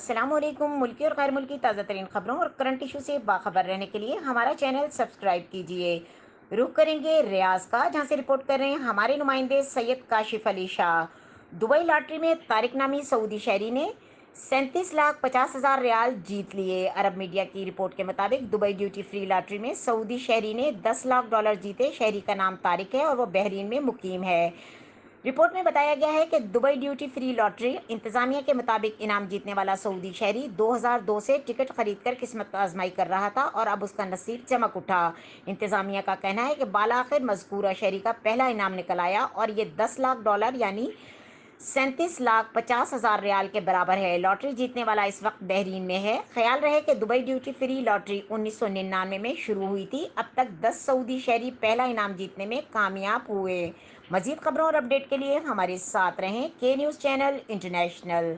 अस्सलाम वालेकुम। मुल्की और गैर मुल्की ताज़ा तरीन खबरों और करंट इशू से बाखबर रहने के लिए हमारा चैनल सब्सक्राइब कीजिए। रुख करेंगे रियाज का, जहां से रिपोर्ट कर रहे हैं हमारे नुमाइंदे सैयद काशिफ अली शाह। दुबई लॉटरी में तारिक नामी सऊदी शहरी ने 37,50,000 रियाल जीत लिए। अरब मीडिया की रिपोर्ट के मुताबिक दुबई ड्यूटी फ्री लॉटरी में सऊदी शहरी ने 10 लाख डॉलर जीते। शहरी का नाम तारिक है और वो बहरीन में मुकीम है। रिपोर्ट में बताया गया है कि दुबई ड्यूटी फ्री लॉटरी इंतजामिया के मुताबिक इनाम जीतने वाला सऊदी शहरी 2002 से टिकट खरीदकर किस्मत आजमाई कर रहा था और अब उसका नसीब चमक उठा। इंतजामिया का कहना है कि बालाखिर मजकूरा शहरी का पहला इनाम निकल आया और ये 10 लाख डॉलर यानी 37,50,000 रियाल के बराबर है। लॉटरी जीतने वाला इस वक्त बहरीन में है। ख्याल रहे कि दुबई ड्यूटी फ्री लॉटरी 1999 में शुरू हुई थी। अब तक 10 सऊदी शहरी पहला इनाम जीतने में कामयाब हुए। मजीद खबरों और अपडेट के लिए हमारे साथ रहें। के न्यूज़ चैनल इंटरनेशनल।